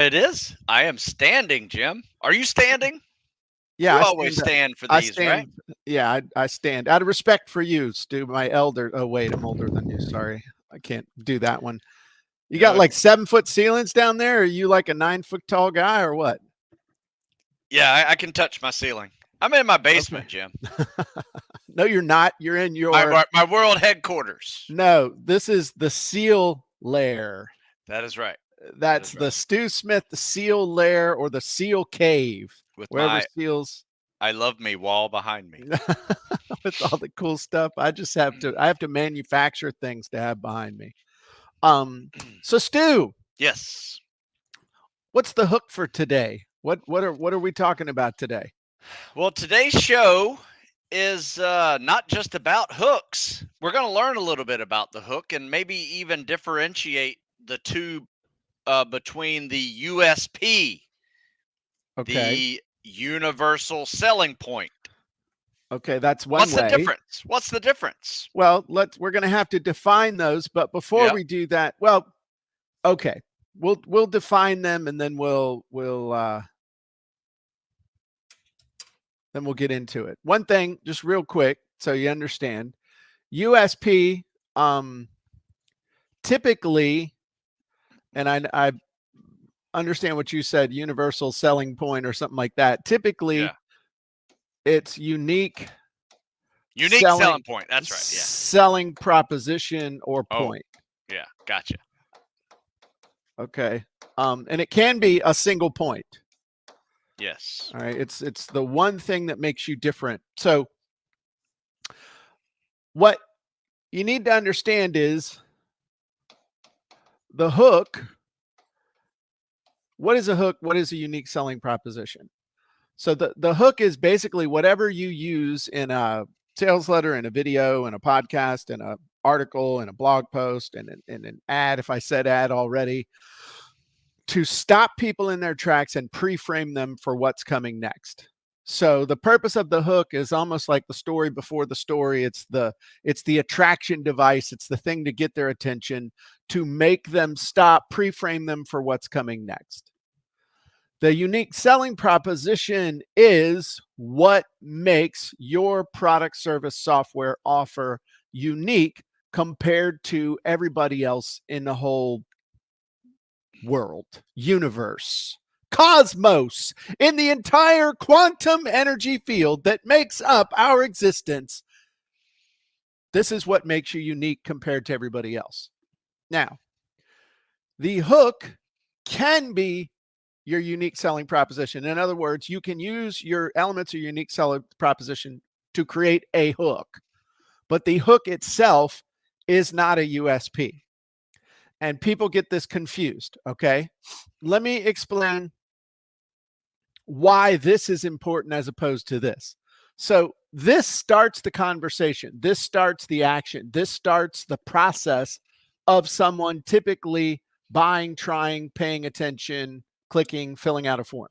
It is. I am standing, Jim. Are you standing? Yeah, You I always stand up. stand for I these, right? stand. Yeah, I stand out of respect for you, Stu, my elder. Oh, wait, I'm older than you. Sorry. I can't do that one. You got No. like 7-foot ceilings down there? Or are you like a 9-foot tall guy or what? Yeah, I can touch my ceiling. I'm in my Okay. basement, Jim. No, you're not. You're in My your. my world headquarters. No, this is the seal lair. That is right. That That's is the right. Stu Smith seal lair or the seal cave, With wherever my seals I love me wall behind me. with all the cool stuff. I have to manufacture things to have behind me. So Stu, Yes. what's the hook for today? What are we talking about today? Well, today's show is not just about hooks. We're going to learn a little bit about the hook and maybe even differentiate the two between the USP, Okay. the universal selling point. Okay, that's one What's the way. difference? What's the difference? Well, we're going to have to define those, but before Yep. we do that, well, okay. We'll define them and then we'll get into it. One thing, just real quick, so you understand, USP typically, and I understand what you said, universal selling point or something like that. Typically, Yeah. it's unique Unique selling selling point. That's right. Yeah. selling proposition or Oh, point. yeah. Gotcha. Okay. And it can be a single point. Yes. All right. It's the one thing that makes you different. So what you need to understand is the hook. What is a hook? What is a unique selling proposition? So the hook is basically whatever you use in a sales letter, in a video, in a podcast, in a article, in a blog post, and in an ad, if I said ad already, to stop people in their tracks and pre-frame them for what's coming next. So the purpose of the hook is almost like the story before the story. It's the attraction device. It's the thing to get their attention, to make them stop, pre-frame them for what's coming next. The unique selling proposition is what makes your product, service, software offer unique compared to everybody else in the whole world, universe, cosmos, in the entire quantum energy field that makes up our existence. This is what makes you unique compared to everybody else. Now, the hook can be your unique selling proposition. In other words, you can use your elements of unique selling proposition to create a hook, but the hook itself is not a USP. And people get this confused. Okay. Let me explain why this is important as opposed to this. So, this starts the conversation. This starts the action. This starts the process of someone typically buying, trying, paying attention, clicking, filling out a form.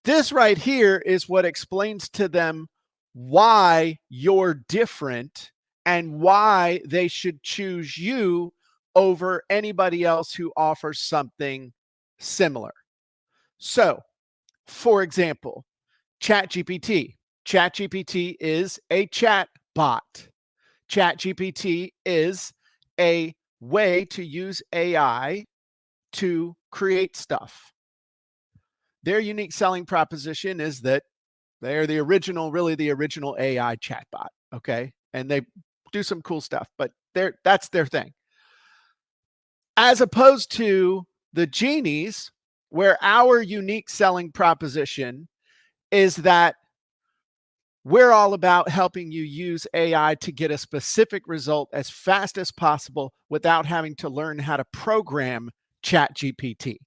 This right here is what explains to them why you're different and why they should choose you over anybody else who offers something similar. So, for example, ChatGPT. ChatGPT is a chat bot. ChatGPT is a way to use AI to create stuff. Their unique selling proposition is that they're really the original AI chatbot. Okay. And they do some cool stuff, but that's their thing. As opposed to the genies, where our unique selling proposition is that we're all about helping you use AI to get a specific result as fast as possible without having to learn how to program ChatGPT.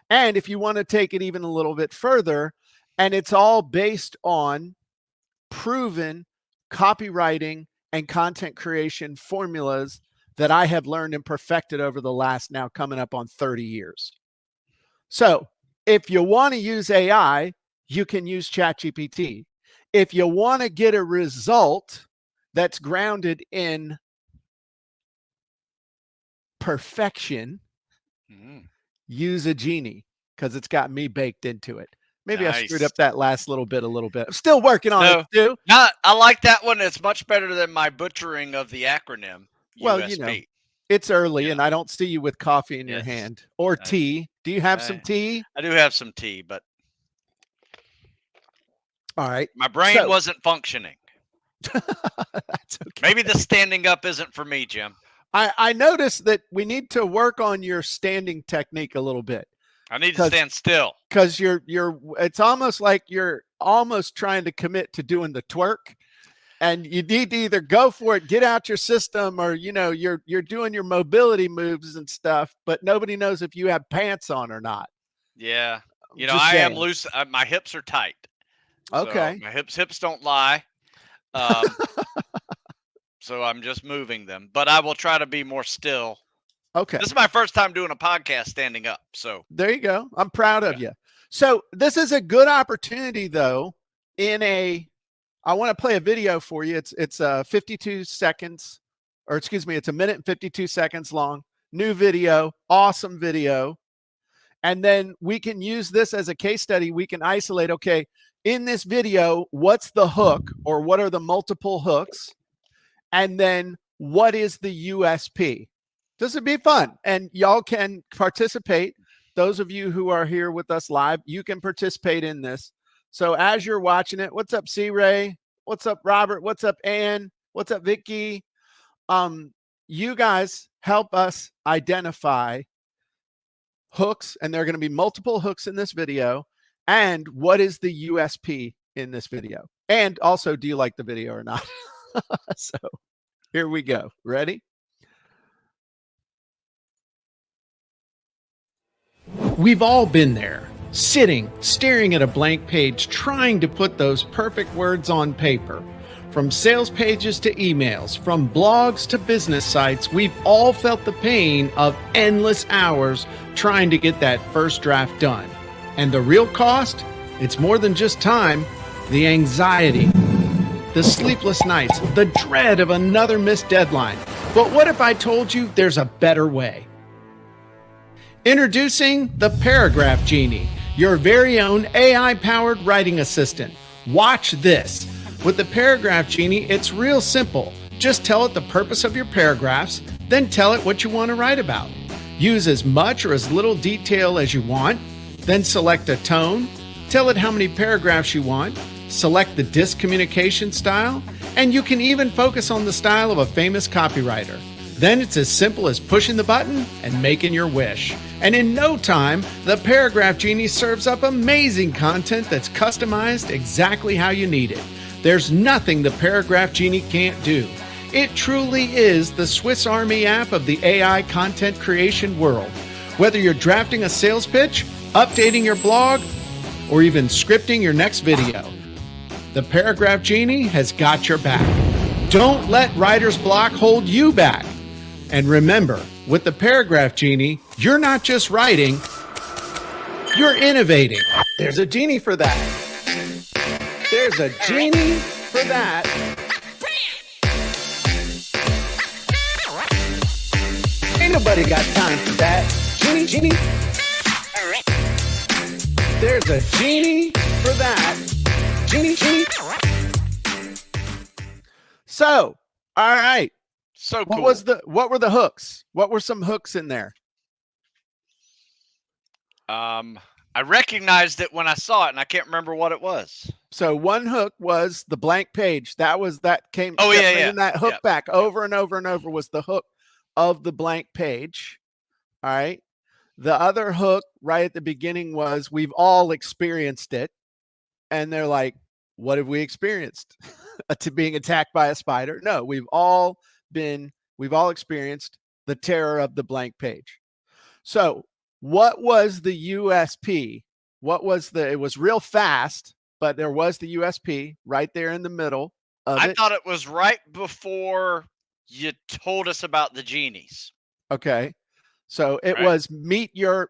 And if you want to take it even a little bit further, and it's all based on proven copywriting and content creation formulas that I have learned and perfected over the last now coming up on 30 years. So if you want to use AI, you can use ChatGPT. If you want to get a result that's grounded in perfection, Mm. use a genie because it's got me baked into it. Maybe I screwed Nice. up that last little bit a little bit. I'm still working on it No, too. I like that one. It's much better than my butchering of the acronym Well, you know, USP. it's early You and know, I don't see you with coffee in your yes, hand or I, tea. Do you have some I, tea? I do have some tea, but All right. my brain So wasn't functioning. that's okay. Maybe the standing up isn't for me, Jim. I noticed that we need to work on your standing technique a little bit I need to stand still. because you're it's almost like you're almost trying to commit to doing the twerk, and you need to either go for it, get out your system, or you're doing your mobility moves and stuff, but nobody knows if you have pants on or not. Yeah. Just I am saying. loose. My hips are tight. So Okay. my hips don't lie. Um, so I'm just moving them, but I will try to be more still. Okay. This is my first time doing a podcast standing up. So There you go. I'm proud of yeah. you. So this is a good opportunity though. I want to play a video for you. It's 52 seconds, or excuse me, it's a minute and 52 seconds long. New video, awesome video. And then we can use this as a case study. We can isolate, okay, in this video, what's the hook or what are the multiple hooks? And then what is the USP? This would be fun. And y'all can participate. Those of you who are here with us live, you can participate in this. So as you're watching it, what's up, C Ray? What's up, Robert? What's up, Ann? What's up, Vicky? You guys help us identify hooks, and there are going to be multiple hooks in this video. And what is the USP in this video? And also, do you like the video or not? So here we go. Ready? We've all been there, sitting, staring at a blank page, trying to put those perfect words on paper. From sales pages to emails, from blogs to business sites, we've all felt the pain of endless hours trying to get that first draft done. And the real cost? It's more than just time, the anxiety, the sleepless nights, the dread of another missed deadline. But what if I told you there's a better way? Introducing the Paragraph Genie, your very own AI-powered writing assistant. Watch this. With the Paragraph Genie, it's real simple. Just tell it the purpose of your paragraphs, then tell it what you want to write about. Use as much or as little detail as you want, then select a tone, tell it how many paragraphs you want, select the disc communication style, and you can even focus on the style of a famous copywriter. Then it's as simple as pushing the button and making your wish. And in no time, the Paragraph Genie serves up amazing content that's customized exactly how you need it. There's nothing the Paragraph Genie can't do. It truly is the Swiss Army app of the AI content creation world. Whether you're drafting a sales pitch, updating your blog, or even scripting your next video, the Paragraph Genie has got your back. Don't let writer's block hold you back. And remember, with the Paragraph Genie, you're not just writing, you're innovating. There's a genie for that. There's a genie for that. Ain't nobody got time for that. Genie. There's a genie for that. Genie. So, all right. So cool. What were the hooks? What were some hooks in there? I recognized it when I saw it, and I can't remember what it was. So one hook was the blank page. That came. Oh yeah. That hook back over and over and over was the hook of the blank page. All right. The other hook right at the beginning was we've all experienced it, and they're like, "What have we experienced? To being attacked by a spider?" No, we've all experienced the terror of the blank page. So what was the USP? It was real fast, but there was the USP right there in the middle of it. I thought it was right before you told us about the genies. Okay. So it was meet your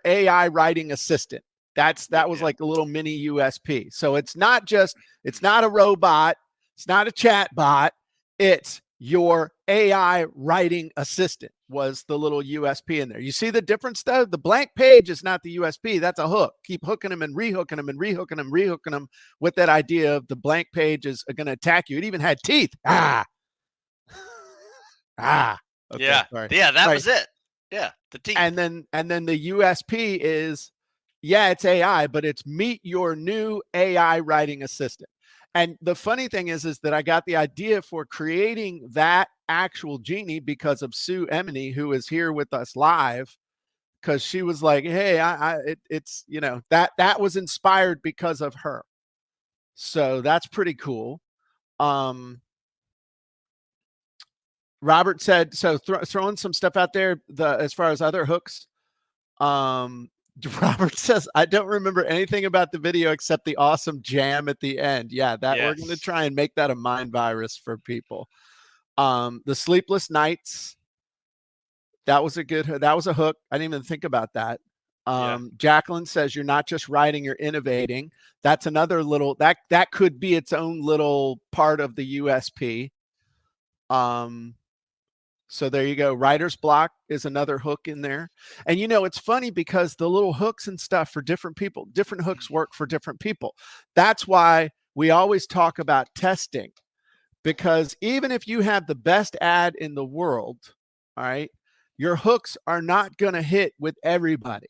AI writing assistant. That was like a little mini USP. So it's not a robot, it's not a chat bot, it's your AI writing assistant. was the little USP in there. You see the difference though? The blank page is not the USP. That's a hook. Keep hooking them and rehooking them and rehooking them, rehooking them with that idea of the blank page is going to attack you. It even had teeth. Ah. Okay, yeah. sorry. Yeah, that Right. was it. Yeah, the teeth. And then the USP is, yeah, it's AI, but it's meet your new AI writing assistant. And the funny thing is that I got the idea for creating that actual genie because of Sue Emily, who is here with us live, because she was like, "Hey, it's that was inspired because of her." So that's pretty cool. Robert said, so throwing some stuff out there, as far as other hooks. Robert says, I don't remember anything about the video except the awesome jam at the end. Yeah, that we're going to try and make that a mind virus for people. The Sleepless Nights, that was a hook. I didn't even think about that. Jacqueline says, you're not just writing, you're innovating. That's another little, that could be its own little part of the USP. So there you go. Writer's block is another hook in there. And it's funny because the little hooks and stuff for different people, different hooks work for different people. That's why we always talk about testing, because even if you have the best ad in the world, all right, your hooks are not going to hit with everybody.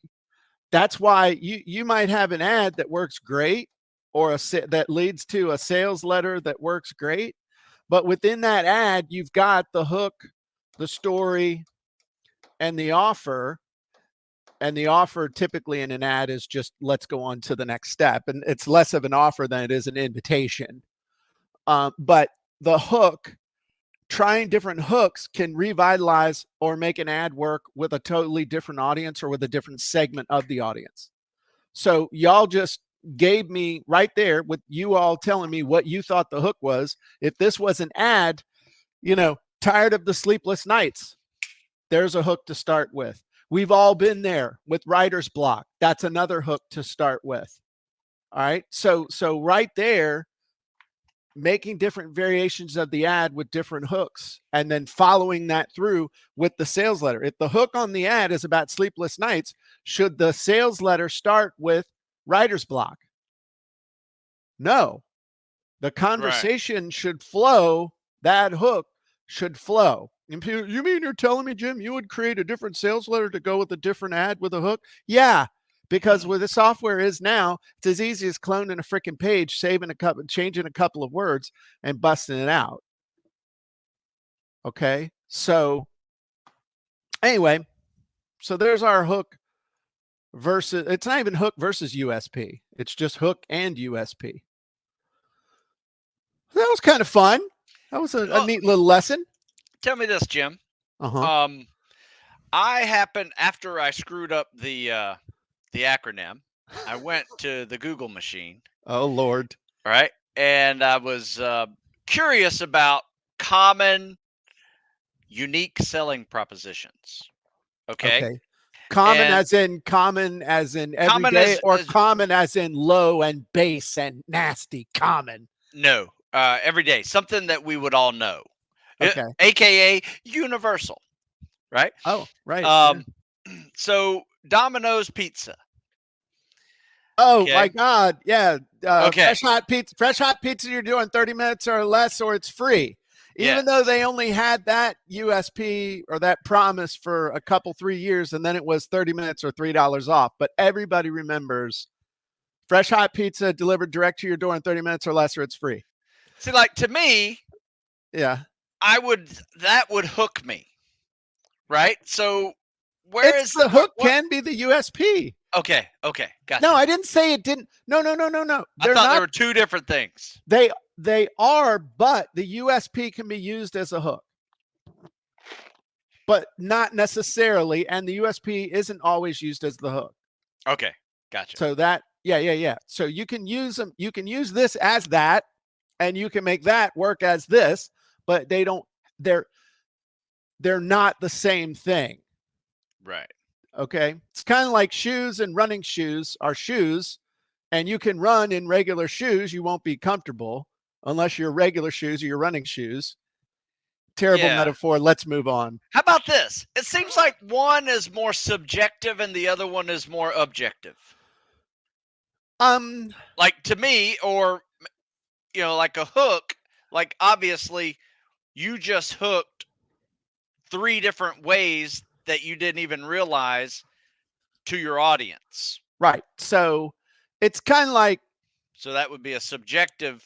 That's why you might have an ad that works great, or that leads to a sales letter that works great. But within that ad, you've got the hook, the story, and the offer. And the offer typically in an ad is just, let's go on to the next step. And it's less of an offer than it is an invitation. But the hook, trying different hooks can revitalize or make an ad work with a totally different audience or with a different segment of the audience. So y'all just gave me right there with you all telling me what you thought the hook was. If this was an ad, tired of the sleepless nights, there's a hook to start with. We've all been there with writer's block. That's another hook to start with. All right. So right there, making different variations of the ad with different hooks and then following that through with the sales letter. If the hook on the ad is about sleepless nights, should the sales letter start with writer's block? No. The conversation should flow. That hook should flow. You mean you're telling me, Jim, you would create a different sales letter to go with a different ad with a hook? Yeah, because where the software is now, it's as easy as cloning a freaking page, changing a couple of words, and busting it out. Okay, so anyway, so there's our hook versus. It's not even hook versus USP. It's just hook and USP. That was kind of fun. That was a neat little lesson. Tell me this, Jim. I happened, after I screwed up the acronym, I went to the Google machine. Oh, Lord. Right. And I was curious about common, unique selling propositions. Okay. Common as in everyday, or common as in low and base and nasty common? No, every day, something that we would all know. Okay. AKA universal. Right. Oh, right. So Domino's Pizza. Oh my God. Yeah. Fresh hot pizza, you're doing 30 minutes or less, or it's free. Even though they only had that USP or that promise for a couple, 3 years, and then it was 30 minutes or $3 off. But everybody remembers fresh hot pizza delivered direct to your door in 30 minutes or less, or it's free. See, like, to me, yeah, that would hook me. Right. So where is the hook? Can be the USP. Okay. Gotcha. No, I didn't say it didn't. No. I thought there were two different things. They are, but the USP can be used as a hook, but not necessarily. And the USP isn't always used as the hook. Okay. Gotcha. So that, yeah. So you can use them. You can use this as that, and you can make that work as this, but they're not the same thing. Right. Okay. It's kind of like shoes, and running shoes are shoes, and you can run in regular shoes. You won't be comfortable unless your regular shoes or your running shoes. terrible Yeah. metaphor. Let's move on. How about this? It seems like one is more subjective and the other one is more objective. Like to me, or like a hook, like obviously you just hooked 3 different ways that you didn't even realize to your audience. Right. So it's kind of like, So that would be a subjective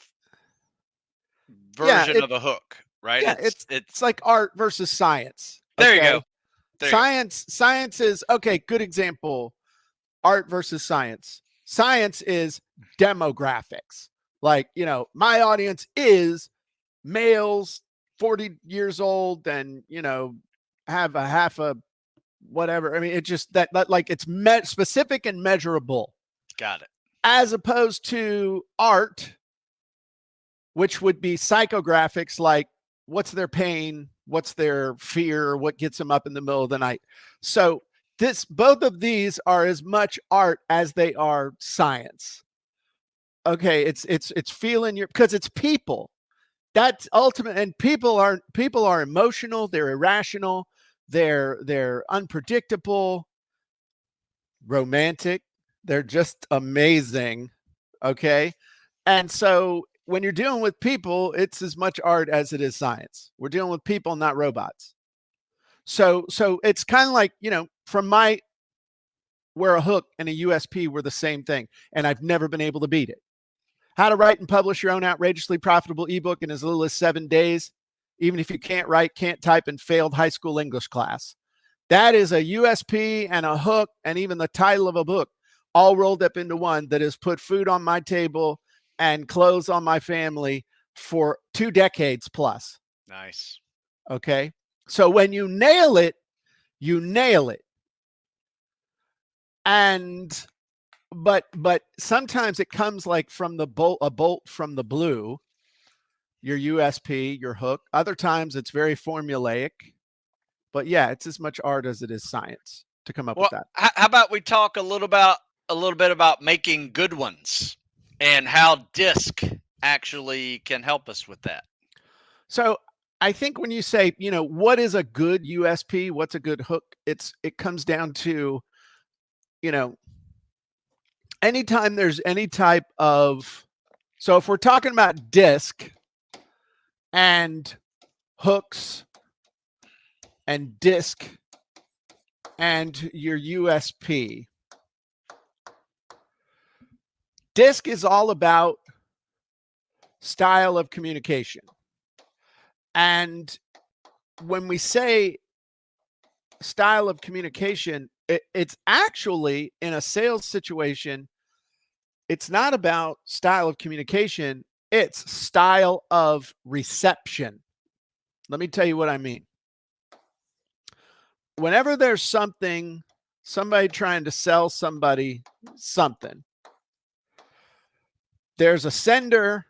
version of a hook, right? Yeah, it's like art versus science. There you go. Science is okay. Good example. Art versus science. Science is demographics. Like, my audience is males 40 years old and, have a half a whatever. I mean, it's just that like it's specific and measurable. Got it. As opposed to art, which would be psychographics, like what's their pain, what's their fear, what gets them up in the middle of the night. So both of these are as much art as they are science. Okay, it's feeling because it's people. That's ultimate, and people are emotional, they're irrational, they're unpredictable, romantic, they're just amazing. Okay. And so when you're dealing with people, it's as much art as it is science. We're dealing with people, not robots. So it's kind of like, from where a hook and a USP were the same thing, and I've never been able to beat it. How to write and publish your own outrageously profitable ebook in as little as 7 days, even if you can't write, can't type, and failed high school English class. That is a USP and a hook and even the title of a book all rolled up into one that has put food on my table and clothes on my family for 2 decades plus. Nice. Okay. So when you nail it, you nail it. And but sometimes it comes like from a bolt from the blue, your USP, your hook. Other times it's very formulaic. But yeah, it's as much art as it is science to come up with that. How about we talk a little bit about making good ones and how DISC actually can help us with that. So I think when you say, what is a good USP, what's a good hook, it comes down to, anytime there's any type of, so if we're talking about DISC and hooks and DISC and your USP, DISC is all about style of communication. And when we say style of communication, it's actually in a sales situation, it's not about style of communication, it's style of reception. Let me tell you what I mean. Whenever there's somebody trying to sell somebody something, there's a sender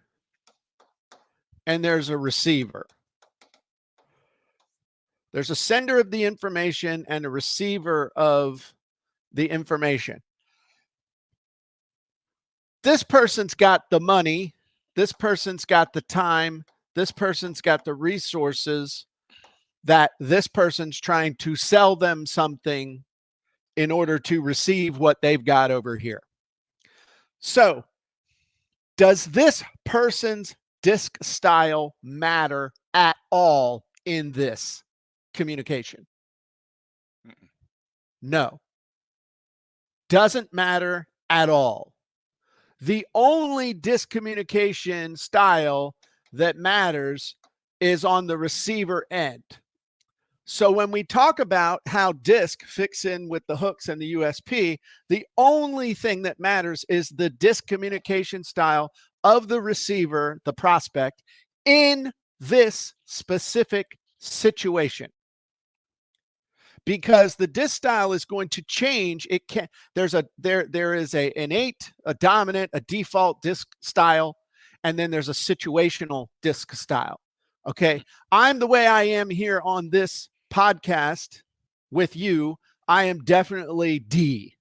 and there's a receiver. There's a sender of the information and a receiver of the information. This person's got the money. This person's got the time. This person's got the resources that this person's trying to sell them something in order to receive what they've got over here. So, does this person's DISC style matter at all in this communication? No. Doesn't matter at all. The only DISC communication style that matters is on the receiver end. So when we talk about how DISC fits in with the hooks and the USP, the only thing that matters is the DISC communication style of the receiver, the prospect, in this specific situation. Because the DISC style is going to change. It can there is an innate, a dominant, a default DISC style, and then there's a situational DISC style. Okay. I'm the way I am here on this podcast with you. I am definitely D.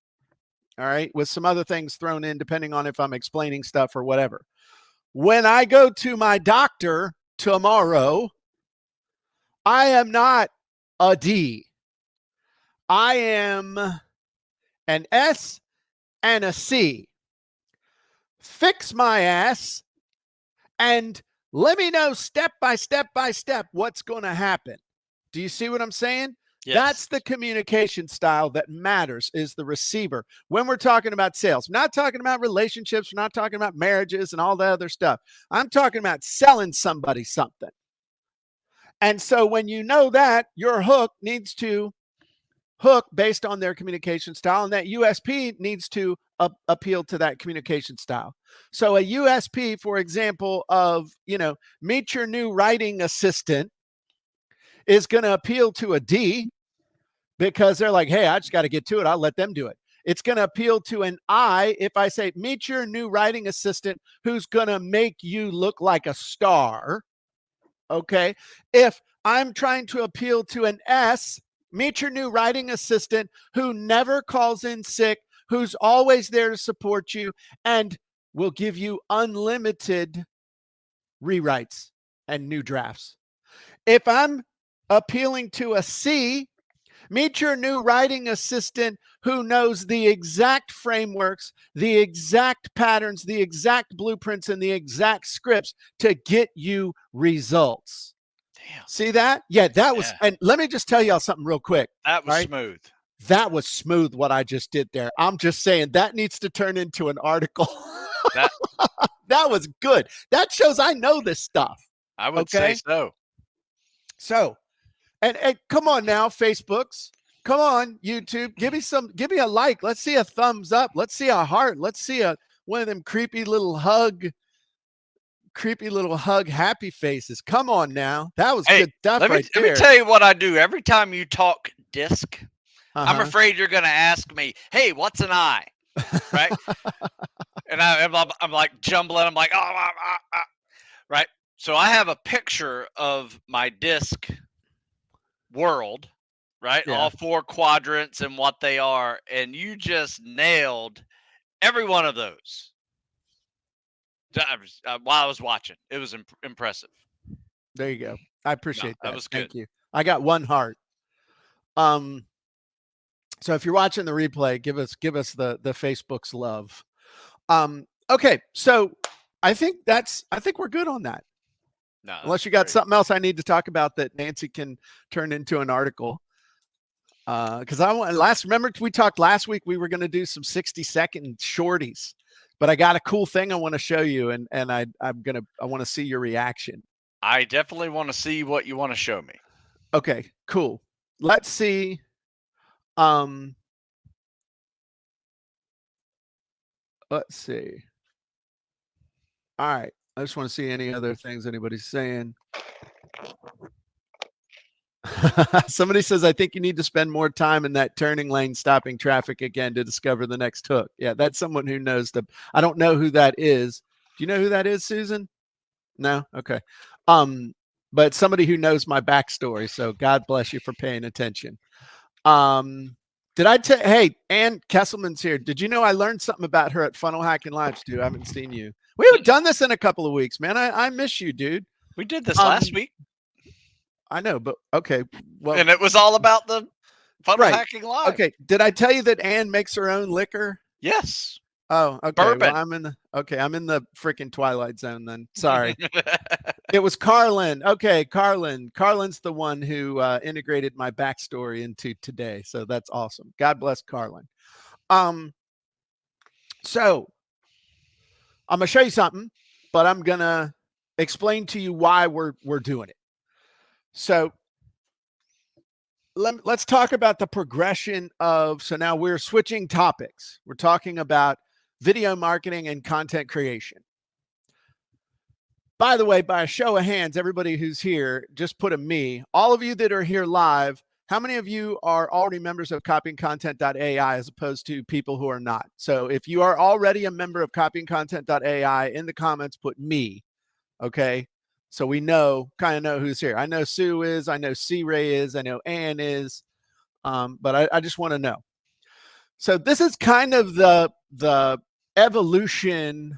All right. With some other things thrown in, depending on if I'm explaining stuff or whatever. When I go to my doctor tomorrow, I am not a D. I am an S and a C. Fix my ass and let me know step by step what's going to happen. Do you see what I'm saying? Yes. That's the communication style that matters, is the receiver. When we're talking about sales, we're not talking about relationships, we're not talking about marriages and all that other stuff. I'm talking about selling somebody something. And so when you know that, your hook needs to hook based on their communication style, and that USP needs to appeal to that communication style. So a USP, for example, of, meet your new writing assistant is going to appeal to a D, because they're like, hey, I just got to get to it. I'll let them do it. It's going to appeal to an I if I say, meet your new writing assistant who's going to make you look like a star. Okay. If I'm trying to appeal to an S, meet your new writing assistant who never calls in sick, who's always there to support you, and will give you unlimited rewrites and new drafts. If I'm appealing to a C, meet your new writing assistant who knows the exact frameworks, the exact patterns, the exact blueprints, and the exact scripts to get you results. Damn. See that? Yeah, that was, and let me just tell y'all something real quick. That was smooth. That was smooth what I just did there. I'm just saying that needs to turn into an article. That was good. That shows I know this stuff. I would say so. So, and come on now, Facebooks. Come on, YouTube. Give me a like. Let's see a thumbs up. Let's see a heart. Let's see one of them creepy little hug happy faces. Come on now. That was good stuff let there. me tell you what I do. Every time you talk disc, I'm afraid you're going to ask me, hey, what's an I? Right? And I'm like jumbling. I'm like, right? So I have a picture of my disc world, right? Yeah. All 4 quadrants and what they are. And you just nailed every one of those. While I was watching, it was impressive. There you go. I appreciate that. That was good. Thank you. I got one heart. So if you're watching the replay, give us the Facebook's love. Okay, so I think we're good on that. No, unless you got something else I need to talk about that Nancy can turn into an article. Because remember we talked last week, we were going to do some 60-second shorties, but I got a cool thing I want to show you, and I want to see your reaction. I definitely want to see what you want to show me. Okay, cool. Let's see. Let's see. All right. I just want to see any other things anybody's saying. Somebody says, I think you need to spend more time in that turning lane, stopping traffic again to discover the next hook. Yeah, that's someone who knows I don't know who that is. Do you know who that is, Susan? No? Okay. But somebody who knows my backstory. So God bless you for paying attention. Did I tell? Hey, Ann Kesselman's here. Did you know I learned something about her at Funnel Hacking Live, Stu? I haven't seen you. We haven't done this in a couple of weeks, man. I miss you, dude. We did this last week. I know, but okay. Well, and it was all about the Funnel Hacking Live. Okay. Did I tell you that Ann makes her own liquor? Yes. Oh, okay. Bourbon. Well, I'm in the freaking Twilight Zone then. Sorry. It was Carlin. Okay, Carlin. Carlin's the one who integrated my backstory into today. So that's awesome. God bless Carlin. So I'm gonna show you something, but I'm gonna explain to you why we're doing it. So let's talk about the progression of. So now we're switching topics. We're talking about video marketing and content creation. By the way, by a show of hands, everybody who's here, just put a me. All of you that are here live, how many of you are already members of copyingcontent.ai as opposed to people who are not? So if you are already a member of copyingcontent.ai, in the comments, put me, okay? So we kind of know who's here. I know Sue is, I know C-Ray is, I know Ann is, but I just want to know. So this is kind of the evolution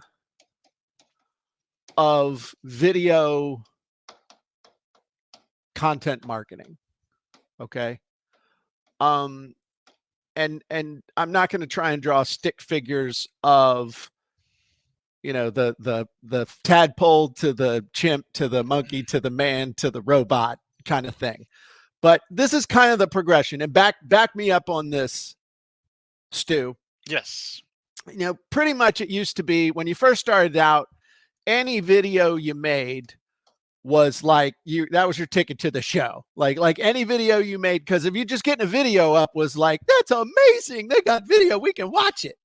of video content marketing. Okay. And I'm not going to try and draw stick figures of, you know, the tadpole to the chimp to the monkey to the man to the robot kind of thing. But this is kind of the progression. And back me up on this, Stu. Yes. You know, pretty much it used to be when you first started out, any video you made was like that was your ticket to the show. Like any video you made, because if you just getting a video up was like, that's amazing, they got video, we can watch it.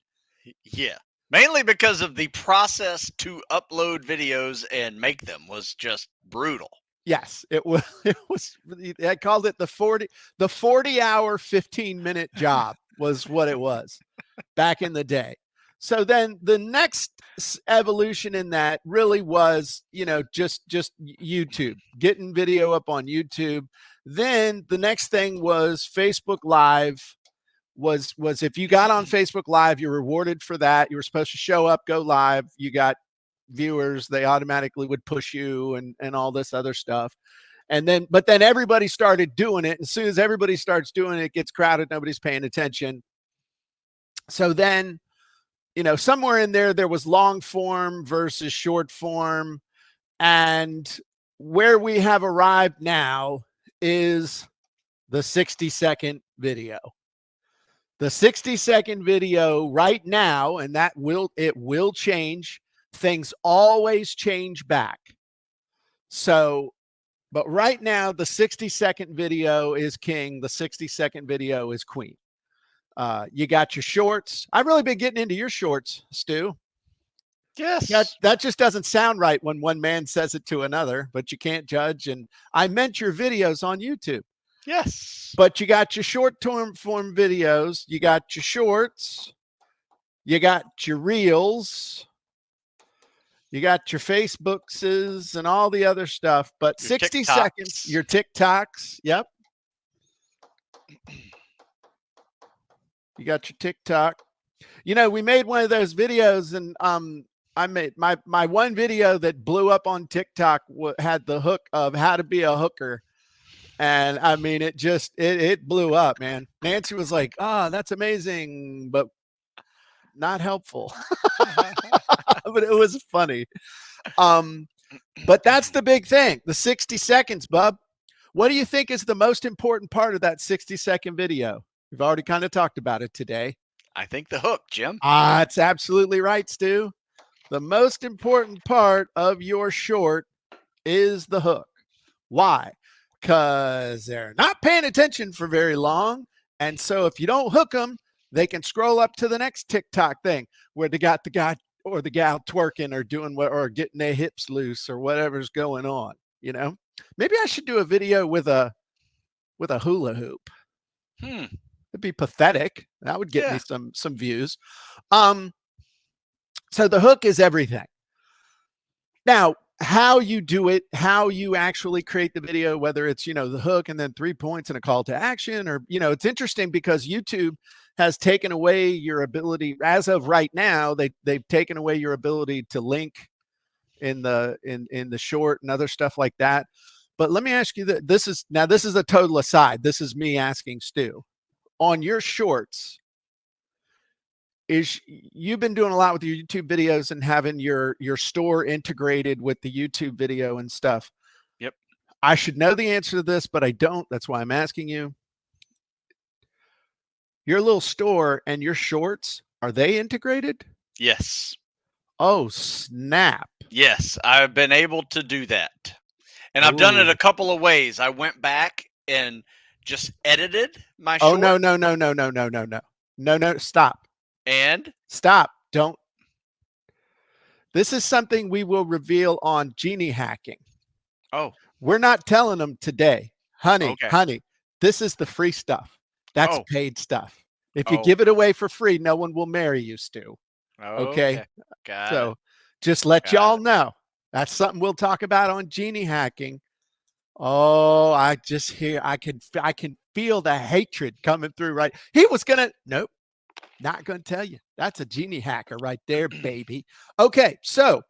Yeah. Mainly because of the process to upload videos and make them was just brutal. Yes, it was. I called it the 40 hour, 15-minute job was what it was back in the day. So then the next evolution in that really was, you know, just YouTube, getting video up on YouTube. Then the next thing was Facebook Live. Was if you got on Facebook Live, you're rewarded for that. You were supposed to show up, go live. You got viewers, they automatically would push you and all this other stuff. And then, but then everybody started doing it. As soon as everybody starts doing it, it gets crowded. Nobody's paying attention. So then, you know, somewhere in there was long form versus short form. And where we have arrived now is the 60-second video. The 60-second video right now, and it will change. Things always change back. So, but right now, the 60-second video is king. The 60-second video is queen. You got your shorts. I've really been getting into your shorts, Stu. Yes. That just doesn't sound right when one man says it to another, but you can't judge. And I meant your videos on YouTube. Yes. But you got your short-term form videos. You got your shorts. You got your reels. You got your Facebooks and all the other stuff. But Your 60 TikToks. seconds, your TikToks. Yep. You got your TikTok. You know, we made one of those videos, and I made my one video that blew up on TikTok had the hook of how to be a hooker. And I mean, it blew up, man. Nancy was like, "Oh, that's amazing, but not helpful." But it was funny. But that's the big thing, the 60 seconds, bub. What do you think is the most important part of that 60-second video? We've already kind of talked about it today. I think the hook, Jim. It's absolutely right, Stu. The most important part of your short is the hook. Why? Because they're not paying attention for very long. And so if you don't hook them, they can scroll up to the next TikTok thing where they got the guy or the gal twerking or doing what, or getting their hips loose or whatever's going on. You know, maybe I should do a video with a hula hoop. It'd be pathetic. That would get me some views. So the hook is everything. Now, how you do it, how you actually create the video, whether it's, you know, the hook and then 3 points and a call to action, or, you know, it's interesting because YouTube has taken away your ability as of right now. They've taken away your ability to link in the short and other stuff like that. But let me ask you that this is a total aside. This is me asking Stu, on your shorts, you've been doing a lot with your YouTube videos and having your store integrated with the YouTube video and stuff. Yep. I should know the answer to this, but I don't. That's why I'm asking you. Your little store and your shorts, are they integrated? Yes. Oh, snap. Yes, I've been able to do that. And I've done it a couple of ways. I went back and just edited my short. Oh, no. Stop. And stop. Don't. This is something we will reveal on Genie Hacking. Oh. We're not telling them today. Honey, this is the free stuff. That's paid stuff. If you give it away for free, no one will marry you, Stu. Okay. So just let y'all know. That's something we'll talk about on Genie Hacking. Oh, I can feel the hatred coming through, right? He was nope, not gonna tell you. That's a Genie hacker right there, baby. Okay, so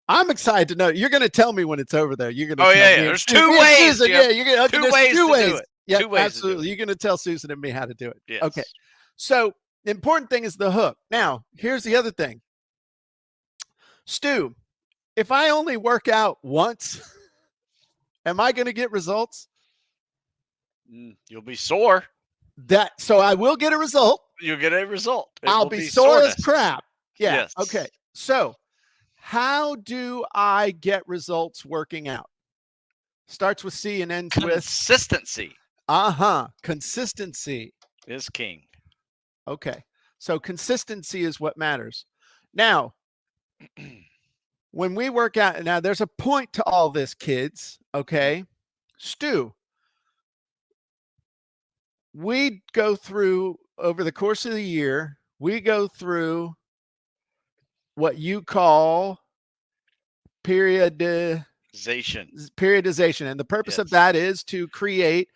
I'm excited to know. You're going to tell me when it's over there. You're going to Oh tell yeah, me. yeah. and There's Susan- two me and ways. Susan, Yep. yeah, you're going to Two there's ways two to ways. do it. Yep, Two ways to do absolutely. it. You're going to tell Susan and me how to do it. Yes. Okay. So the important thing is the hook. Now, here's the other thing. Stu, if I only work out once, am I going to get results? You'll be sore. So I will get a result. You'll get a result. I'll be sore as crap. Yeah. Yes. Okay. So how do I get results working out? Starts with C and ends with consistency. Consistency is king. Okay. So consistency is what matters. Now, when we work out, now there's a point to all this, kids. Okay. Stu, we go through over the course of the year, we go through what you call periodization. And the purpose of that is to create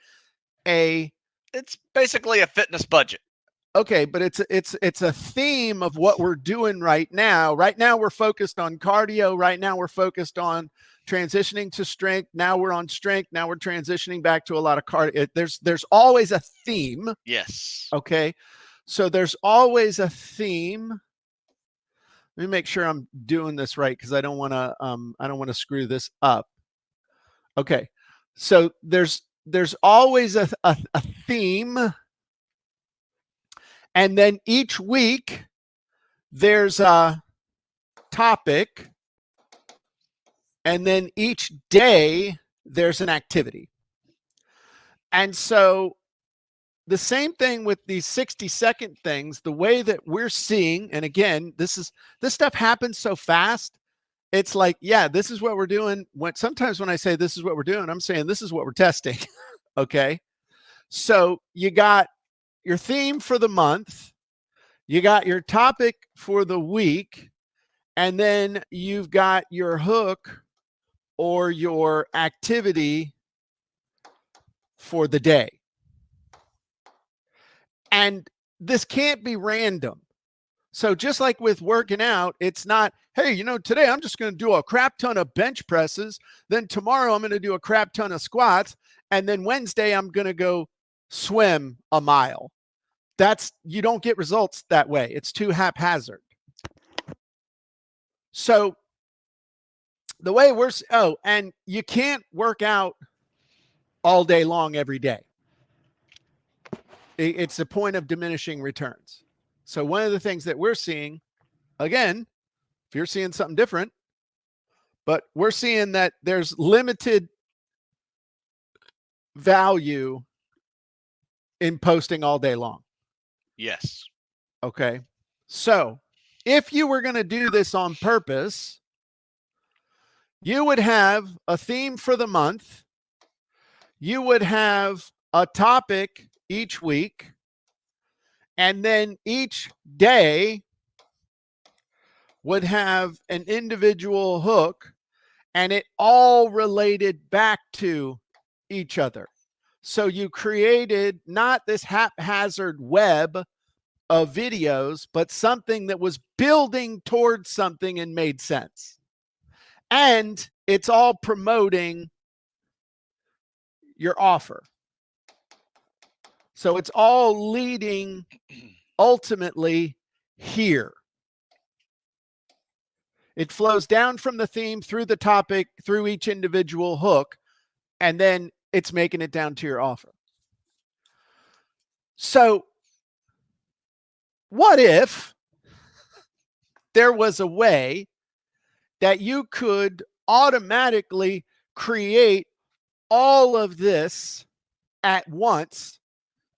it's basically a fitness budget. Okay, but it's a theme of what we're doing right now. Right now we're focused on cardio. Right now we're focused on transitioning to strength. Now we're on strength. Now we're transitioning back to a lot of cardio. There's always a theme. Yes. Okay. So there's always a theme. Let me make sure I'm doing this right because I don't want to screw this up. Okay. So there's always a theme. And then each week there's a topic. And then each day there's an activity. And so the same thing with these 60-second things, the way that we're seeing, and again, this stuff happens so fast. It's like, yeah, this is what we're doing. Sometimes when I say this is what we're doing, I'm saying this is what we're testing. Okay. So you got your theme for the month, you got your topic for the week, and then you've got your hook or your activity for the day. And this can't be random. So just like with working out, it's not, hey, today I'm just going to do a crap ton of bench presses. Then tomorrow I'm going to do a crap ton of squats. And then Wednesday I'm going to go swim a mile. You don't get results that way. It's too haphazard. So the way and you can't work out all day long every day. It's the point of diminishing returns. So one of the things that we're seeing, again, if you're seeing something different, but we're seeing that there's limited value in posting all day long. Yes. Okay. So if you were going to do this on purpose, you would have a theme for the month. You would have a topic each week. And then each day would have an individual hook, and it all related back to each other. So you created not this haphazard web of videos, but something that was building towards something and made sense. And it's all promoting your offer. So it's all leading ultimately here. It flows down from the theme through the topic, through each individual hook, and then it's making it down to your offer. So what if there was a way that you could automatically create all of this at once,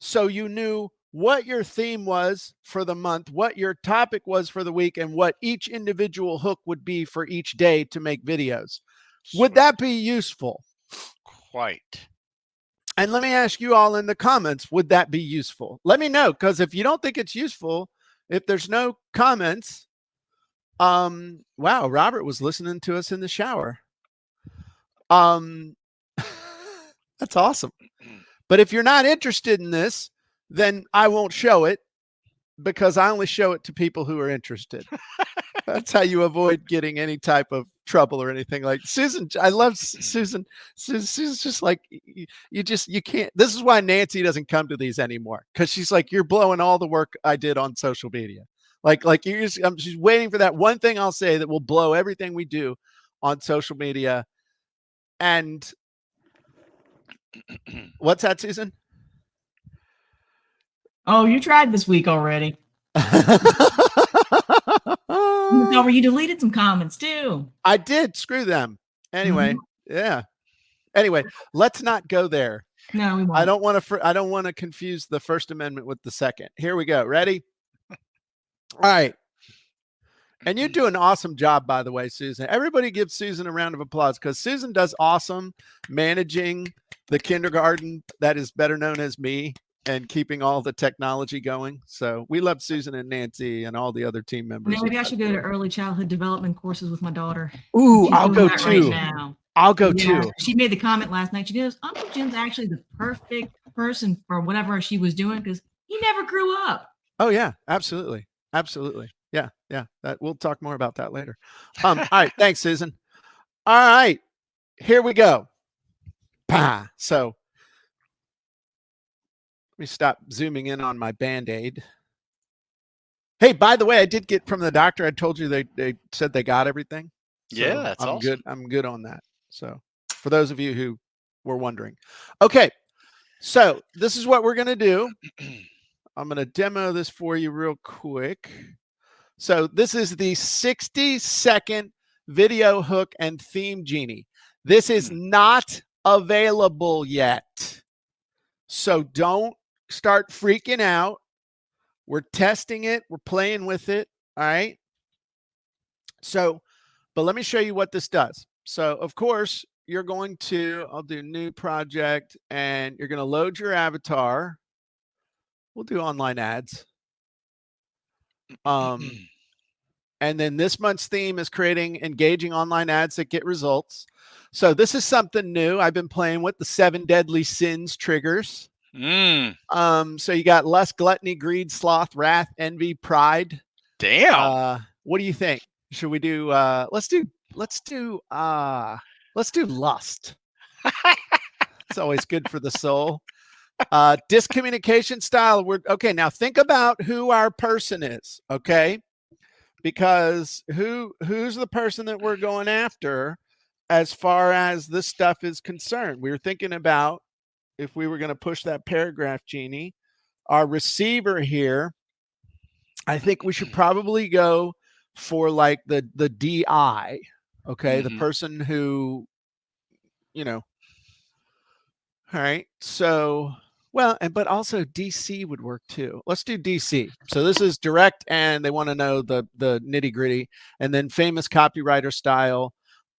so you knew what your theme was for the month, what your topic was for the week, and what each individual hook would be for each day to make videos? Would that be useful? Quite. And let me ask you all in the comments, would that be useful? Let me know, because if you don't think it's useful, if there's no comments, wow, Robert was listening to us in the shower. That's awesome. But if you're not interested in this, then I won't show it, because I only show it to people who are interested. That's how you avoid getting any type of trouble or anything. Like Susan, I love Susan. Susan's just like, you can't. This is why Nancy doesn't come to these anymore, because she's like, you're blowing all the work I did on social media. Like you just, she's waiting for that one thing I'll say that will blow everything we do on social media. And what's that, Susan? Oh, you tried this week already. Over, you deleted some comments too. I did. Screw them. Anyway, yeah. Anyway, let's not go there. No, we won't. I don't want to confuse the First Amendment with the Second. Here we go. Ready? All right. And you do an awesome job, by the way, Susan. Everybody give Susan a round of applause, because Susan does awesome managing the kindergarten that is better known as me, and keeping all the technology going. So we love Susan and Nancy and all the other team members. Maybe I should go to early childhood development courses with my daughter. Ooh, I'll go too. Right now. I'll go too. She made the comment last night. She goes, Uncle Jim's actually the perfect person for whatever she was doing, because he never grew up. Oh yeah, absolutely. Absolutely. Yeah. Yeah. We'll talk more about that later. All right. Thanks, Susan. All right, here we go. So let me stop zooming in on my Band-Aid. Hey, by the way, I did get from the doctor. I told you they said they got everything. So yeah, that's I'm awesome. good. I'm good on that. So for those of you who were wondering. Okay. So this is what we're going to do. I'm going to demo this for you real quick. So this is the 60-second video hook and theme genie. This is not available yet. So don't start freaking out. We're testing it. We're playing with it. All right. So, but let me show you what this does. So of course you're going to, I'll do new project, and you're going to load your avatar. We'll do online ads. And then this month's theme is creating engaging online ads that get results. So this is something new. I've been playing with the 7 deadly sins triggers. So you got lust, gluttony, greed, sloth, wrath, envy, pride. Damn. What do you think? Should we do let's do lust. It's always good for the soul. Discommunication style. Okay, now think about who our person is, okay? Because who's the person that we're going after as far as this stuff is concerned? We were thinking about, if we were going to push that paragraph genie, our receiver here, I think we should probably go for like the DI, okay? The person who, you know. All right. So, well, but also DC would work too. Let's do DC. So this is direct, and they want to know the nitty gritty, and then famous copywriter style.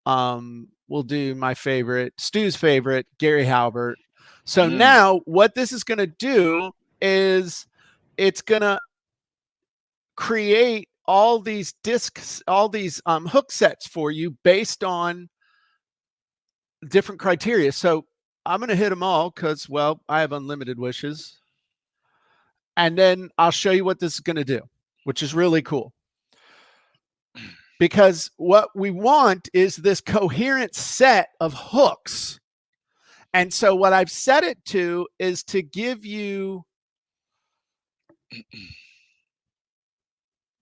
We'll do my favorite, Stu's favorite, Gary Halbert. So now what this is going to do is it's going to create all these discs, all these hook sets for you based on different criteria. So I'm going to hit them all because, well, I have unlimited wishes. And then I'll show you what this is going to do, which is really cool. Because what we want is this coherent set of hooks. And so what I've set it to is to give you,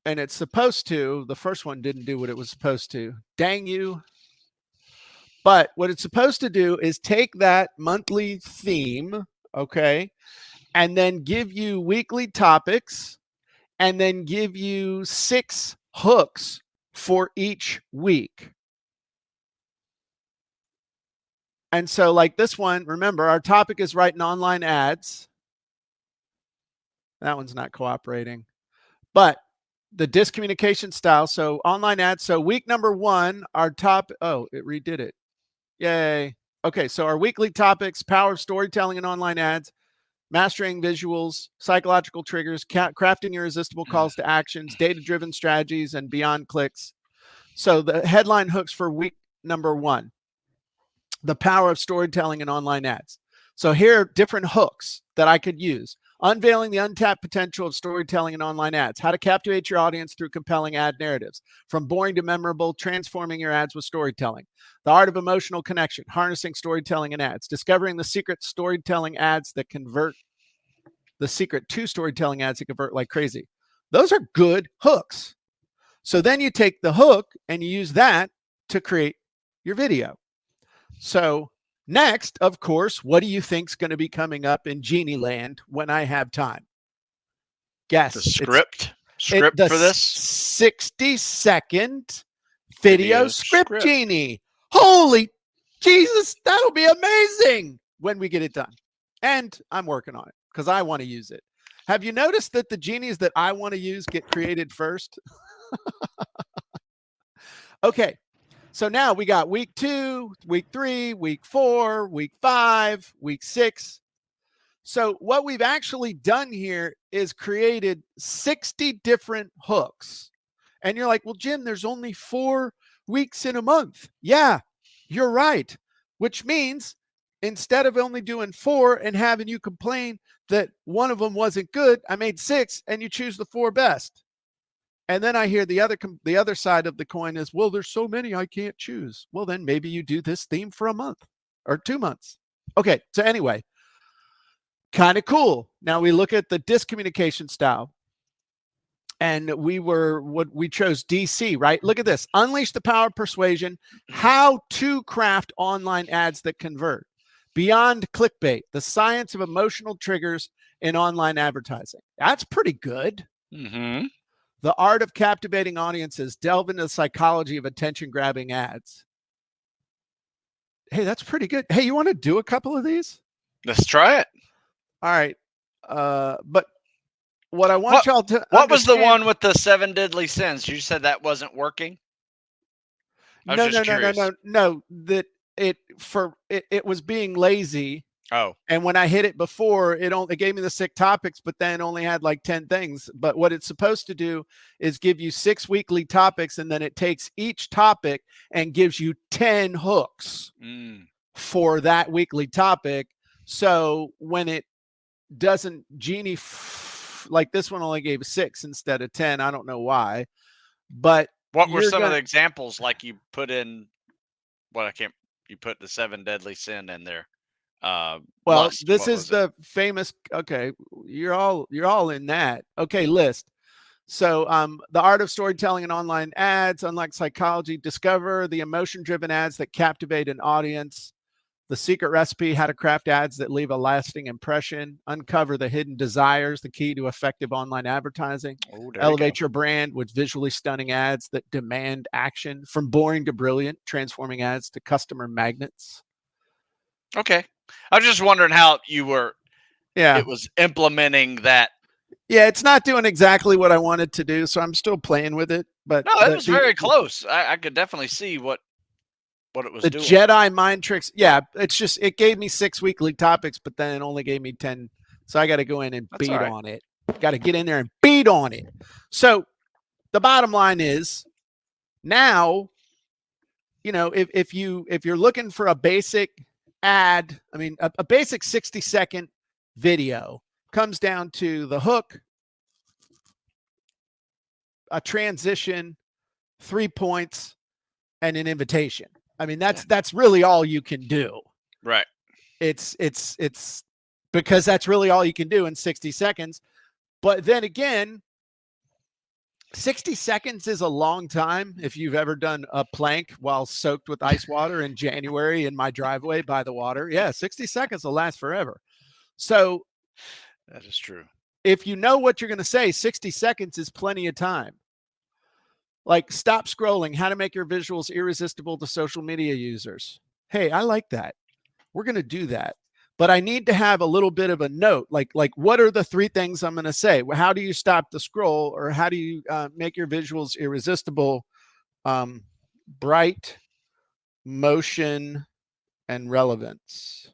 and it's supposed to, the first one didn't do what it was supposed to. Dang you. But what it's supposed to do is take that monthly theme, okay, and then give you weekly topics, and then give you 6 hooks for each week. And so like this one, remember, our topic is writing online ads. That one's not cooperating. But the discommunication style, so online ads. So week number 1, our top, oh, it redid it. Yay. Okay, so our weekly topics: power of storytelling and online ads, mastering visuals, psychological triggers, crafting irresistible calls to actions, data-driven strategies, and beyond clicks. So the headline hooks for week number 1, the power of storytelling and online ads. So here are different hooks that I could use. Unveiling the untapped potential of storytelling and online ads. How to captivate your audience through compelling ad narratives. From boring to memorable, transforming your ads with storytelling. The art of emotional connection. Harnessing storytelling and ads. Discovering the secret storytelling ads that convert. The secret to storytelling ads that convert like crazy. Those are good hooks. So then you take the hook and you use that to create your video. So next, of course, what do you think is going to be coming up in Genie Land when I have time? Guess. The script for this? 60-second video script script. Genie. Holy Jesus, that'll be amazing when we get it done. And I'm working on it because I want to use it. Have you noticed that the genies that I want to use get created first? Okay. So now we got week 2, week 3, week 4, week 5, week 6. So what we've actually done here is created 60 different hooks. And you're like, well, Jim, there's only 4 weeks in a month. Yeah, you're right. Which means instead of only doing 4 and having you complain that one of them wasn't good, I made 6 and you choose the 4 best. And then I hear the other side of the coin is, well, there's so many I can't choose. Well, then maybe you do this theme for a month or 2 months. Okay. So anyway, kind of cool. Now we look at the discommunication style. And we chose DC, right? Look at this. Unleash the power of persuasion. How to craft online ads that convert. Beyond clickbait. The science of emotional triggers in online advertising. That's pretty good. Mm-hmm. The art of captivating audiences. Delve into the psychology of attention-grabbing ads. Hey, that's pretty good. Hey, you want to do a couple of these? Let's try it. All right. But what I want y'all to What was the one with the 7 deadly sins? You said that wasn't working? No. That it was being lazy. Oh. And when I hit it before, it gave me the 6 topics, but then only had like 10 things. But what it's supposed to do is give you 6 weekly topics, and then it takes each topic and gives you 10 hooks for that weekly topic. So when it doesn't Genie like this one only gave 6 instead of 10. I don't know why. But what were some of the examples? Like you put in you put the 7 deadly sin in there. Well, this is the famous, okay, you're all in that. Okay, list. So the art of storytelling and online ads, unlike psychology, discover the emotion-driven ads that captivate an audience. The secret recipe, how to craft ads that leave a lasting impression. Uncover the hidden desires, the key to effective online advertising. Elevate your brand with visually stunning ads that demand action. From boring to brilliant, transforming ads to customer magnets. Okay. I was just wondering how you were, it was implementing that. Yeah, it's not doing exactly what I wanted to do, so I'm still playing with it. But no, it was very close. I could definitely see what it was doing. The Jedi mind tricks. Yeah, it's just, it gave me 6 weekly topics, but then it only gave me 10. So I got to go in and beat on it. Got to get in there and beat on it. So the bottom line is now, if you're looking for a basic ad, I mean, a basic 60-second video comes down to the hook, a transition, 3 points, and an invitation. I mean, that's really all you can do. Right. It's because that's really all you can do in 60 seconds. But then again, 60 seconds is a long time. If you've ever done a plank while soaked with ice water in January in my driveway by the water, 60 seconds will last forever. So that is true. If you know what you're going to say, 60 seconds is plenty of time. Like stop scrolling, how to make your visuals irresistible to social media users. Hey, I like that. We're going to do that. But I need to have a little bit of a note, like what are the 3 things I'm going to say? How do you stop the scroll, or how do you make your visuals irresistible? Bright, motion, and relevance.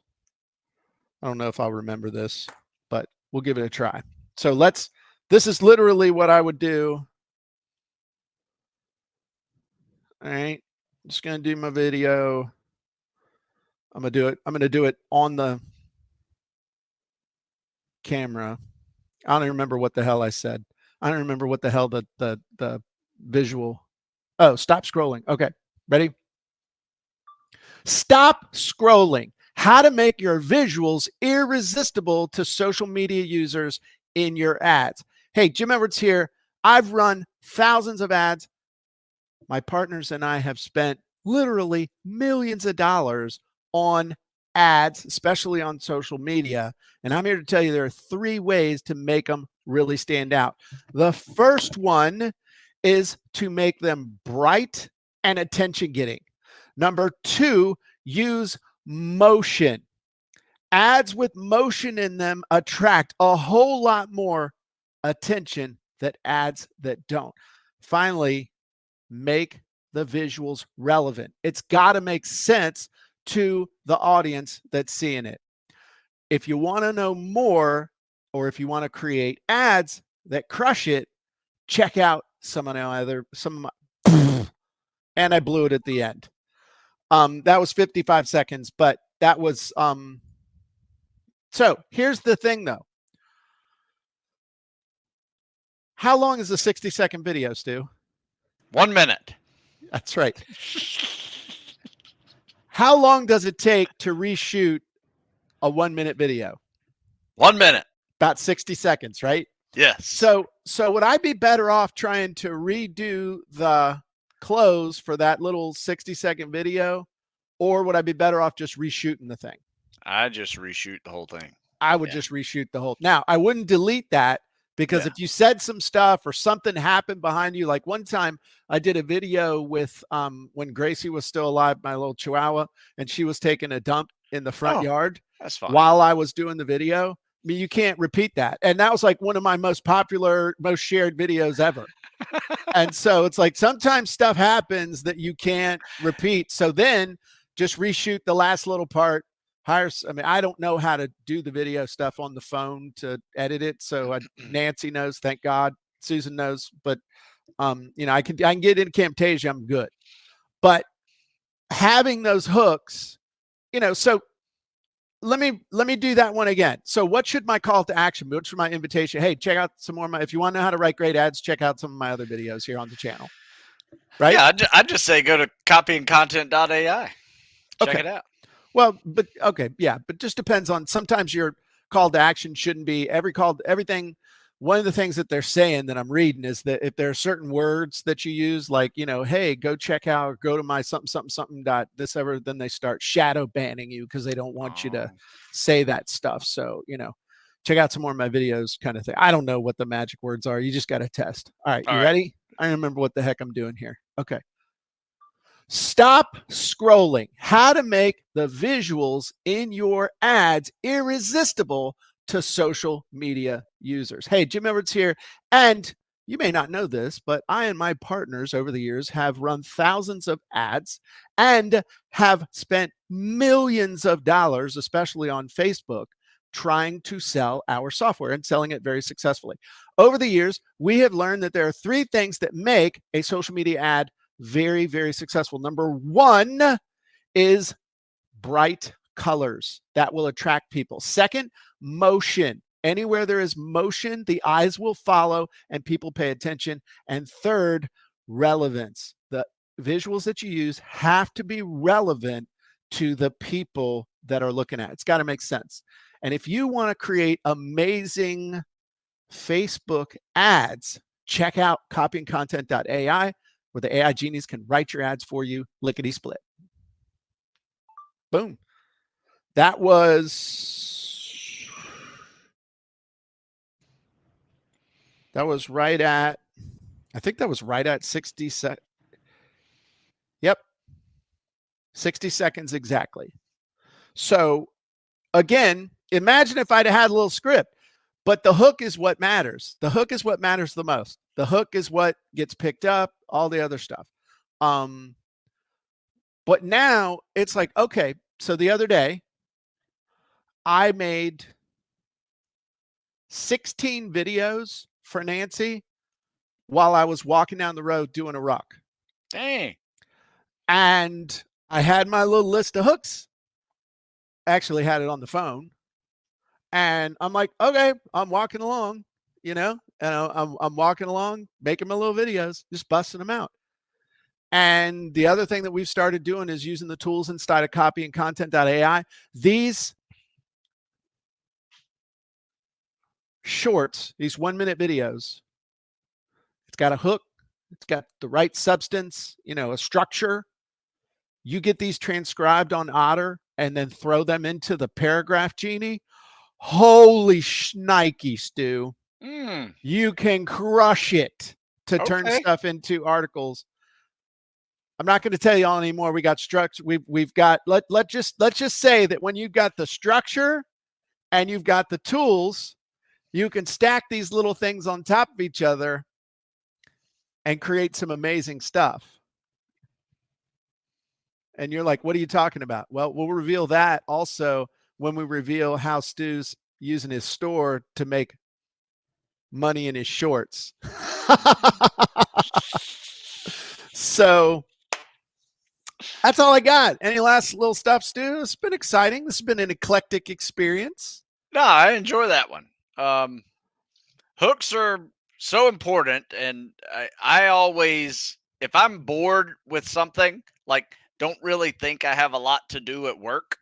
I don't know if I'll remember this, but we'll give it a try. So this is literally what I would do. All right, I'm just going to do my video. I'm going to do it on the camera. I don't even remember what the hell I said. I don't remember what the hell the visual. Oh, stop scrolling. Okay, ready? Stop scrolling. How to make your visuals irresistible to social media users in your ads. Hey, Jim Edwards here. I've run thousands of ads. My partners and I have spent literally millions of dollars on ads, especially on social media. And I'm here to tell you there are 3 ways to make them really stand out. The first one is to make them bright and attention getting. Number 2, use motion. Ads with motion in them attract a whole lot more attention than ads that don't. Finally, make the visuals relevant. It's got to make sense to the audience that's seeing it. If you want to know more, or if you want to create ads that crush it, check out some of my and I blew it at the end. That was 55 seconds, but that was so here's the thing though. How long is a 60-second video, Stu? 1 minute. That's right. How long does it take to reshoot a 1-minute video? 1 minute. About 60 seconds, right? Yes. So would I be better off trying to redo the close for that little 60-second video, or would I be better off just reshooting the thing? I just reshoot the whole thing. I would just reshoot the whole. Now, I wouldn't delete that, because if you said some stuff or something happened behind you, like one time I did a video with when Gracie was still alive, my little Chihuahua, and she was taking a dump in the front yard. That's fine. While I was doing the video. I mean, you can't repeat that. And that was like one of my most popular, most shared videos ever. And so it's like sometimes stuff happens that you can't repeat. So then just reshoot the last little part. I mean, I don't know how to do the video stuff on the phone to edit it. So Nancy knows, thank God. Susan knows, but you know, I can get into Camtasia. I'm good. But having those hooks, you know, so let me do that one again. So what should my call to action be? What should my invitation? Hey, check out some more of my, if you want to know how to write great ads, check out some of my other videos here on the channel. Right? Yeah, I'd just say go to copyandcontent.ai. Check it out. Well, but okay, yeah, but just depends on, sometimes your call to action shouldn't be everything. One of the things that they're saying that I'm reading is that if there are certain words that you use, like, you know, hey, go check out, go to my something dot this ever, then they start shadow banning you because they don't want you to say that stuff. So, you know, check out some more of my videos kind of thing. I don't know what the magic words are. You just got to test. All right. You ready? I remember what the heck I'm doing here. Okay. Stop scrolling. How to make the visuals in your ads irresistible to social media users. Hey, Jim Edwards here. And you may not know this, but I and my partners over the years have run thousands of ads and have spent millions of dollars, especially on Facebook, trying to sell our software and selling it very successfully. Over the years, we have learned that there are 3 things that make a social media ad very, very successful. Number 1 is bright colors that will attract people. Second, motion. Anywhere there is motion, the eyes will follow and people pay attention. And third, relevance. The visuals that you use have to be relevant to the people that are looking at it. It's got to make sense. And if you want to create amazing Facebook ads, check out copyandcontent.ai, where the AI genies can write your ads for you, lickety split. Boom. That was right at, I think that was right at 60 seconds. Yep. 60 seconds exactly. So again, imagine if I'd had a little script, but the hook is what matters. The hook is what matters the most. The hook is what gets picked up, all the other stuff. But now it's like, okay, so the other day I made 16 videos for Nancy while I was walking down the road doing a ruck. Dang. And I had my little list of hooks. Actually had it on the phone. And I'm like, okay, I'm walking along. you know, and I'm walking along, making my little videos, just busting them out. And the other thing that we've started doing is using the tools inside of copyandcontent.ai. These shorts, these 1-minute videos, it's got a hook, it's got the right substance, you know, a structure. You get these transcribed on Otter and then throw them into the Paragraph Genie. Holy shnikey, Stu. Mm, You can crush it to turn okay. stuff into articles. I'm not going to tell you all anymore. We got structure. We've got, let's just say that when you've got the structure and you've got the tools, you can stack these little things on top of each other and create some amazing stuff. And you're like, what are you talking about? Well, we'll reveal that also when we reveal how Stu's using his store to make money in his shorts. So that's all I got. Any last little stuff, Stu? It's been exciting. This has been an eclectic experience. No, I enjoy that one. Hooks are so important, and I always, if I'm bored with something, like don't really think I have a lot to do at work,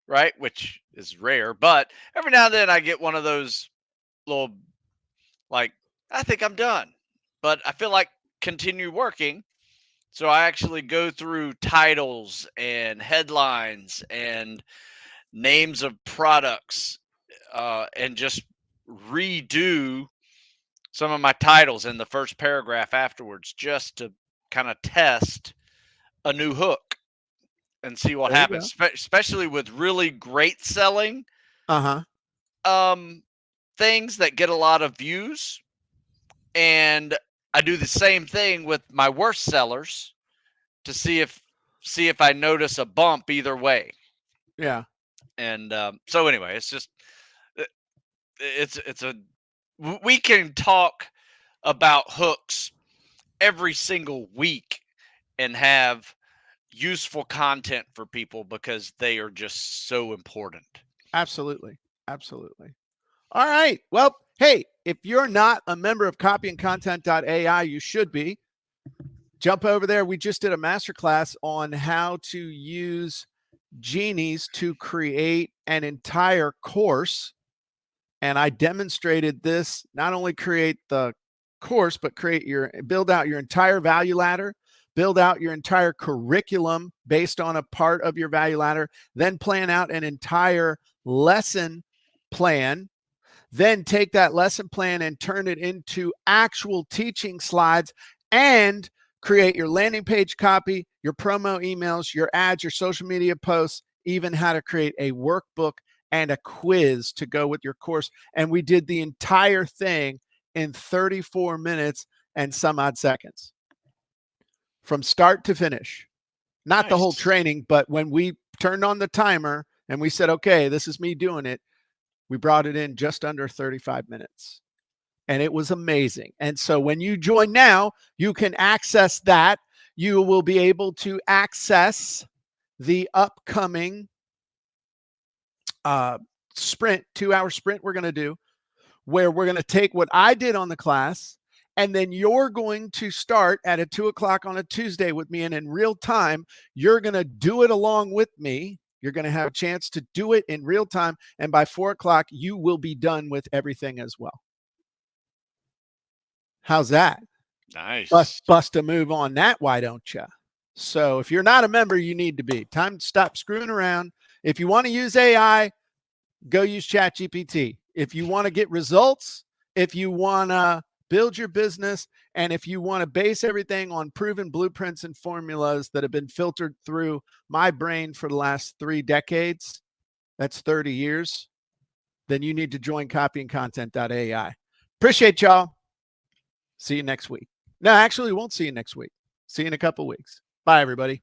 right? Which is rare, but every now and then I get one of those little, like, I think I'm done, but I feel like continue working. So I actually go through titles and headlines and names of products, and just redo some of my titles in the first paragraph afterwards, just to kind of test a new hook and see what There you go. happens, especially with really great selling Uh-huh. um, things that get a lot of views. And I do the same thing with my worst sellers to see if I notice a bump either way. Yeah. And so anyway, it's just uh, it's a we can talk about hooks every single week and have useful content for people because they are just so important. Absolutely. Absolutely. All right. Well, hey, if you're not a member of copyandcontent.ai, you should be. Jump over there. We just did a masterclass on how to use genies to create an entire course. And I demonstrated this, not only create the course, but build out your entire value ladder, build out your entire curriculum based on a part of your value ladder, then plan out an entire lesson plan, then take that lesson plan and turn it into actual teaching slides, and create your landing page copy, your promo emails, your ads, your social media posts, even how to create a workbook and a quiz to go with your course. And we did the entire thing in 34 minutes and some odd seconds from start to finish. Not the whole Nice. training, but when we turned on the timer and we said, okay, this is me doing it, we brought it in just under 35 minutes. And it was amazing. And so when you join now, you can access that. You will be able to access the upcoming sprint, 2-hour sprint we're going to do, where we're going to take what I did on the class, and then you're going to start at 2 o'clock on a Tuesday with me. And in real time, you're going to do it along with me. You're going to have a chance to do it in real time. And by 4 o'clock, you will be done with everything as well. How's that? Nice. Bust a move on that, why don't you? So if you're not a member, you need to be. Time to stop screwing around. If you want to use AI, go use ChatGPT. If you want to get results, if you want to build your business, and if you want to base everything on proven blueprints and formulas that have been filtered through my brain for the last 3 decades, that's 30 years, then you need to join copyandcontent.ai. Appreciate y'all. See you next week. No, actually, we won't see you next week. See you in a couple weeks. Bye, everybody.